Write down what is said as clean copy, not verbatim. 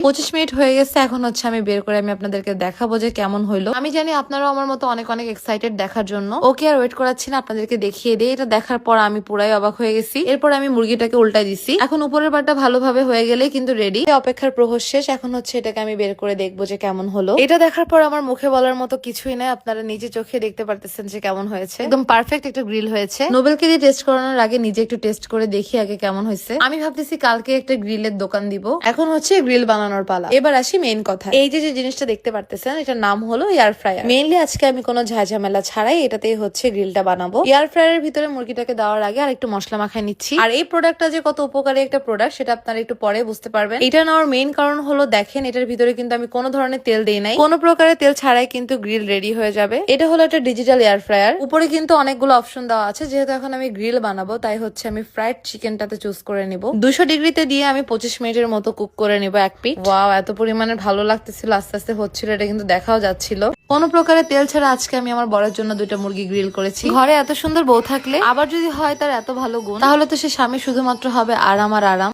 25 minute হয়ে গেছে, এখন হচ্ছে আমি বের করে আমি আপনাদেরকে দেখাবো যে কেমন হইলো। আমি জানি আপনারাও আমার মতো অনেক অনেক এক্সাইটেড দেখার জন্য। ওকে আর ওয়েট করাচ্ছি না, আপনাদেরকে দেখিয়ে দিই। এটা দেখার পর আমি পুরাই অবাক হয়ে গেছি। এরপর আমি মুরগিটাকে উল্টাই দিছি। এখন উপরের পাটটা ভালোভাবে হয়ে গেলে কিন্তু রেডি। অপেক্ষার প্রহর শেষ, এখন হচ্ছে এটাকে আমি বের করে দেখবো যে কেমন হলো। এটা দেখার পর আমার মুখে বলার মতো কিছুই নাই, আপনারা নিজে চোখে দেখতে পারতেছেন যে কেমন হয়েছে। একদম পারফেক্ট একটা গ্রিল হয়েছে। নোবেলকে দিয়ে টেস্ট করানোর আগে নিজে একটু টেস্ট করে দেখি আগে কেমন হয়েছে। আমি ভাবতেছি কালকে একটা গ্রিলের দোকান দিব। এখন হচ্ছে গ্রিল বানানোর পালা। এবার আসি মেইন কথা। এই যে জিনিসটা দেখতে পারতেছেন, এটার নাম হলো এয়ার ফ্রায়ার। মেইনলি আজকে আমি কোনো ঝামেলা ছাড়াই এটাতেই হচ্ছে গ্রিলটা বানাবো। এয়ার ফ্রায়ারের ভিতরে মুরগিটাকে দেওয়ার আগে আর একটু মশলা মাখায় নিচ্ছি। আর এই প্রোডাক্টটা যে কত উপকারী একটা প্রোডাক্ট সেটা আপনারা একটু পরে বুঝতে পারবেন। এটা নেওয়ার মেইন কারণ হলো, দেখেন এটার ভিতরে কিন্তু আমি কোনো ধরনের তেল দেই নাই। কোনো প্রকারের তেল ছাড়াই কিন্তু গ্রিল রেডি হয়ে যাবে। এটা হলো একটা ডিজিটাল এয়ার ফ্রায়ার। উপরে কিন্তু অনেকগুলো অপশন দেওয়া আছে। যেহেতু এখন আমি গ্রিল বানাবো, তাই হচ্ছে আমি ফ্রাইড চিকেনটাতে চুজ করে নিব। 200 ডিগ্রিতে দিয়ে আমি 25 মিনিটের মতো কুক করে নিব এক পিঠ। ওয়াও, এত পরিমাণে ভালো লাগতেছিল, আস্তে আস্তে হচ্ছিল, এটা কিন্তু দেখাও যাচ্ছিল। কোনো প্রকারের তেল ছাড়া আজকে আমি আমার বরের জন্য 2টা মুরগি গ্রিল করেছি। ঘরে এত সুন্দর বউ থাকলে, আবার যদি হয় তার এত ভালো গুণ, তাহলে তো সে স্বামী শুধুমাত্র হবে আরাম আর আরাম।